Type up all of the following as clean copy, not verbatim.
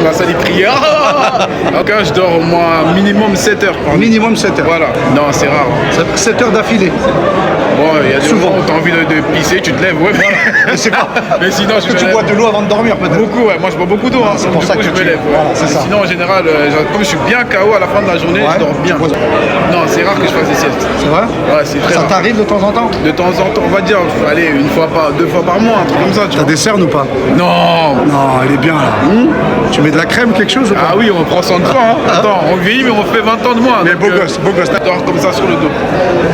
La salle, il crie. Donc, je dors au moins minimum 7 heures. Minimum 7 heures. Voilà. Non, c'est rare. 7 heures d'affilée. Bon, il y a des Souvent. moments où tu as envie de pisser, tu te lèves, ouais. Mais c'est pas. Mais sinon, je Est-ce que tu me bois lève. de l'eau avant de dormir peut-être? Beaucoup, ouais. Moi, je bois beaucoup d'eau. Hein. C'est Donc, pour du ça coup, que je tu- me lève. voilà, c'est ça. Sinon, en général, comme je suis bien KO à la fin de la journée, je dors bien. Non, c'est rare que je fasse des siestes. C'est vrai? Ouais, c'est très Ça rare. t'arrive de temps en temps? De temps en temps, on va dire, allez, deux fois par mois, un truc comme ça, tu T'as vois. des cernes ou pas? Non. Non, elle est bien là. Tu mets de la crème, quelque chose ou pas? Ah oui, on prend soin de toi. Hein. Attends, on vieillit, mais on fait 20 ans de moins. Mais donc, beau gosse, beau gosse. Je dors comme ça sur le dos.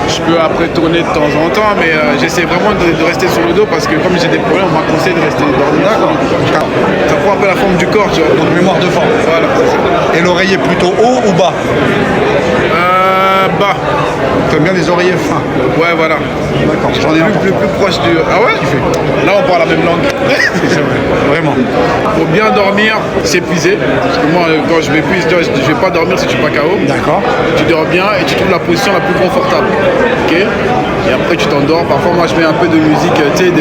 Je peux après tourner de temps en temps, mais j'essaie vraiment de rester sur le dos parce que comme j'ai des problèmes, on m'a conseillé de rester dormir. D'accord. Ça prend un peu la forme du corps, tu vois. Donc mémoire de forme. Voilà, c'est ça. Et l'oreiller plutôt haut ou bas? Bas. T'aimes bien les oreillers fins? Ouais, voilà. D'accord, j'en ai un pour Le toi. plus proche du. Ah ouais? Là, on parle la même langue. C'est vrai, vraiment. Pour bien dormir, s'épuiser. Parce que moi, quand je m'épuise, tu vois, je vais pas dormir si je suis pas KO. D'accord. Tu dors bien et tu trouves la position la plus confortable. Ok? Et après, tu t'endors. Parfois, moi, je mets un peu de musique, tu sais,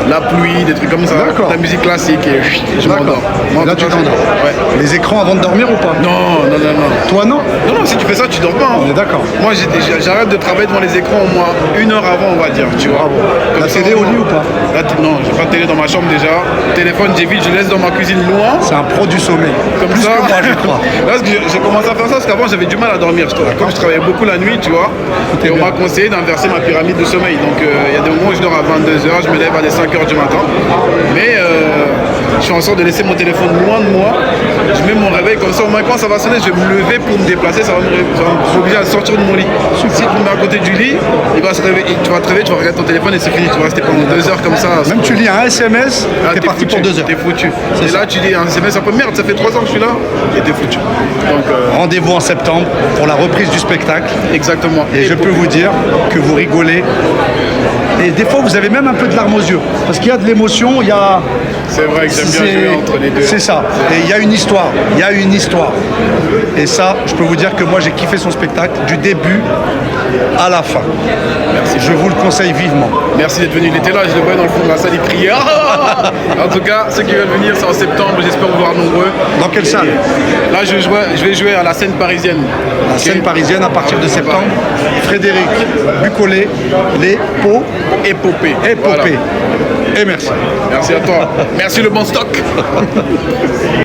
la pluie, des trucs comme ça. D'accord. De la musique classique et je m'endors. Moi, en Là, tout tu cas, t'endors. Ouais. Les écrans avant de dormir ou pas? Non, non, non, non. Toi, non? Non, non, si tu fais ça, tu dors pas. Hein. On est d'accord. Moi, j'arrête de travailler devant les écrans au moins 1 heure avant, on va dire, tu vois. Comme La ça, télé au lit ou pas? Non, j'ai pas de télé dans ma chambre déjà. Téléphone, j'évite, je laisse dans ma cuisine loin. C'est un pro du sommeil. Comme Plus ça. que moi, je crois. Parce que j'ai commencé à faire ça parce qu'avant j'avais du mal à dormir. Comme je travaillais beaucoup la nuit, tu vois. Et on m'a conseillé d'inverser ma pyramide de sommeil. Donc il y a des moments où je dors à 22h, je me lève à des 5h du matin. Mais je fais en sorte de laisser mon téléphone loin de moi. Je mets mon réveil comme ça. Au moins quand ça va sonner, je vais me lever pour me déplacer. Ça va m'obliger à sortir de mon lit. Si tu me mets à côté du lit, il va se réveiller. Tu vas te réveiller, tu vas regarder ton téléphone et c'est fini. Tu vas rester pendant 2 heures comme ça. Même tu lis un SMS, t'es parti foutu, pour 2 heures. T'es foutu. Et là, tu dis un SMS un peu merde, ça fait 3 ans que je suis là, et t'es foutu. Donc, Rendez-vous en septembre pour la reprise du spectacle. exactement. Et je peux vous dire que vous rigolez. Et des fois, vous avez même un peu de larmes aux yeux. Parce qu'il y a de l'émotion, il y a... C'est vrai que j'aime bien jouer entre les deux. C'est ça. Et il y a une histoire. Il y a une histoire. Et ça, je peux vous dire que moi, j'ai kiffé son spectacle du début à la fin. Merci. Je vous le conseille vivement. Merci d'être venu. Il était là, je le voyais dans le fond de la salle, il criait. En tout cas, ceux qui veulent venir, c'est en septembre. J'espère vous voir nombreux. Dans quelle salle? Là, je vais jouer à la scène parisienne. La scène parisienne à partir de septembre. Frédéric Bucollet, les pots Épopée. épopées. Voilà. Et merci. Merci à toi. Merci le bon stock.